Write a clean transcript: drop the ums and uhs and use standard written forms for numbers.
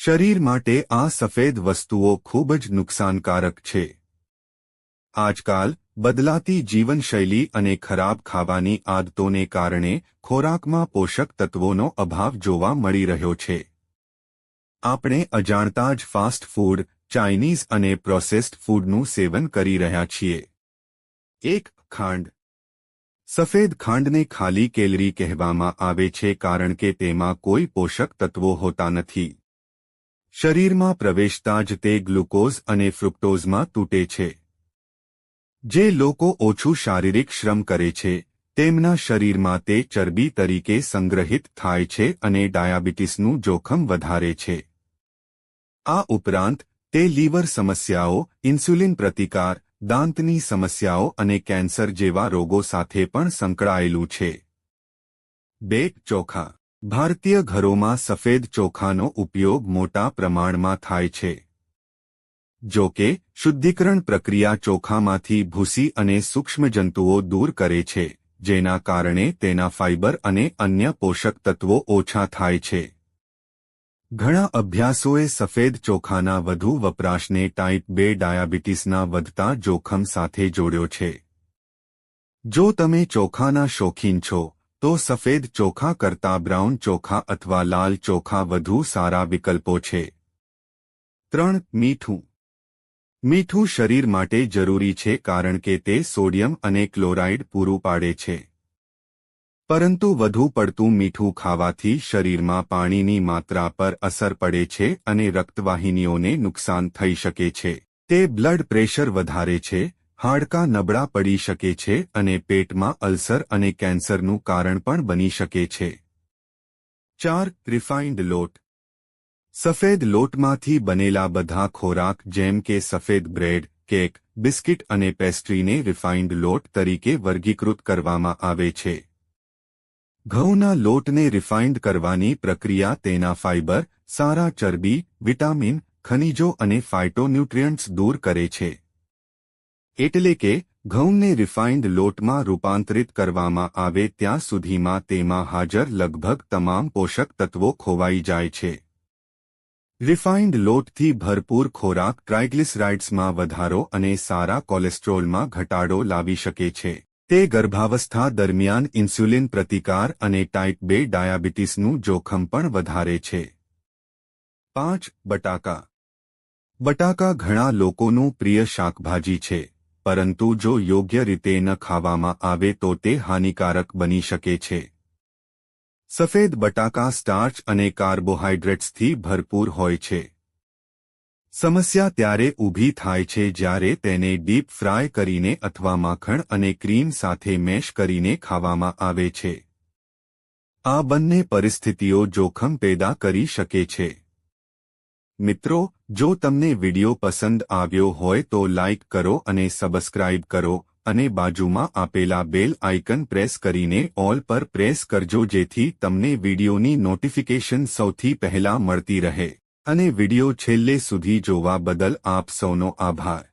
શરીર માટે આ સફેદ વસ્તુઓ ખૂબ જ નુકસાનકારક છે. આજકાલ બદલાતી જીવનશૈલી અને ખરાબ ખાવાની આદતોને કારણે ખોરાકમાં પોષક તત્વોનો અભાવ જોવા મળી રહ્યો છે. આપણે અજાણતા જ ફાસ્ટ ફૂડ, ચાઇનીઝ અને પ્રોસેસ્ડ ફૂડનું સેવન કરી રહ્યા છીએ. 1. ખાંડ. સફેદ ખાંડને ખાલી કેલરી કહેવામાં આવે છે કારણ કે તેમાં કોઈ પોષક તત્વો હોતા નથી. શરીરમાં પ્રવેશતા જ તે ગ્લુકોઝ અને ફ્રુક્ટોઝમાં તૂટે છે. જે લોકો ઓછું શારીરિક શ્રમ કરે છે તેમના શરીરમાં તે ચરબી તરીકે સંગ્રહિત થાય છે અને ડાયાબિટીસનું જોખમ વધારે છે. આ ઉપરાંત તે લીવર સમસ્યાઓ, ઇન્સ્યુલિન પ્રતિકાર, દાંતની સમસ્યાઓ અને કેન્સર જેવા રોગો સાથે પણ સંકળાયેલું છે. 2. ચોખા. ભારતીય ઘરોમાં સફેદ ચોખાનો ઉપયોગ મોટા પ્રમાણમાં થાય છે. જો કે શુદ્ધિકરણ પ્રક્રિયા ચોખામાંથી ભૂસી અને સૂક્ષ્મજંતુઓ દૂર કરે છે, જેના કારણે તેના ફાઇબર અને અન્ય પોષક તત્વો ઓછા થાય છે. ઘણા અભ્યાસોએ સફેદ ચોખાના વધુ વપરાશને ટાઇપ 2 ડાયાબિટીસના વધતા જોખમ સાથે જોડ્યો છે. જો તમે ચોખાના શોખીન છો તો સફેદ ચોખા કરતાં બ્રાઉન ચોખા અથવા લાલ ચોખા વધુ સારા વિકલ્પો છે. 3. મીઠું. મીઠું શરીર માટે જરૂરી છે કારણ કે તે સોડિયમ અને ક્લોરાઇડ પૂરું પાડે છે. પરંતુ વધુ પડતું મીઠું ખાવાથી શરીરમાં પાણીની માત્રા પર અસર પડે છે અને રક્તવાહિનીઓને નુકસાન થઈ શકે છે. તે બ્લડ પ્રેશર વધારે છે, હાડકાં નબળા પડી શકે છે અને પેટમાં અલ્સર અને કેન્સરનું કારણ પણ બની શકે છે. 4. રિફાઇન્ડ લોટ. સફેદ લોટમાંથી બનેલા બધા ખોરાક જેમ કે સફેદ બ્રેડ, કેક, બિસ્કિટ અને પેસ્ટ્રીને રિફાઇન્ડ લોટ તરીકે વર્ગીકૃત કરવામાં આવે છે. ઘઉંના લોટને રિફાઇન્ડ કરવાની પ્રક્રિયા તેના ફાઇબર, સારા ચરબી, વિટામિન, ખનિજો અને ફાઇટોન્યુટ્રિયન્ટ્સ દૂર કરે છે. એટલે કે ઘઉંને રિફાઇન્ડ લોટમાં રૂપાંતરિત કરવામાં આવે ત્યાં સુધીમાં તેમાં હાજર લગભગ તમામ પોષક તત્વો ખોવાઈ જાય છે. રિફાઇન્ડ લોટથી ભરપૂર ખોરાક ટ્રાઇગ્લિસરાઇડ્સમાં વધારો અને સારા કોલેસ્ટ્રોલમાં ઘટાડો લાવી શકે છે. તે ગર્ભાવસ્થા દરમિયાન ઇન્સ્યુલિન પ્રતિકાર અને ટાઇપ 2 ડાયાબિટીસનું જોખમ પણ વધારે છે. 5. બટાકા. બટાકા ઘણા લોકોનું પ્રિય શાકભાજી છે, પરંતુ જો યોગ્ય રીતે ન ખાવામાં આવે તો તે હાનિકારક બની શકે છે. સફેદ બટાકા સ્ટાર્ચ અને કાર્બોહાઈડ્રેટ્સથી ભરપૂર હોય છે. સમસ્યા ત્યારે ઊભી થાય છે જ્યારે તેને ડીપ ફ્રાય કરીને અથવા માખણ અને ક્રીમ સાથે મેશ કરીને ખાવામાં આવે છે. આ બંને પરિસ્થિતિઓ જોખમ પેદા કરી શકે છે. મિત્રો, જો તમને વિડિયો પસંદ આવ્યો હોય તો લાઇક કરો અને સબસ્ક્રાઇબ કરો અને બાજુમાં આપેલા બેલ આઇકન પ્રેસ કરીને ઓલ પર પ્રેસ કરજો જેથી તમને વિડિયોની નોટિફિકેશન સૌથી પહેલા મળતી રહે. અને વિડિયો છેલ્લે સુધી જોવા બદલ આપ સૌનો આભાર.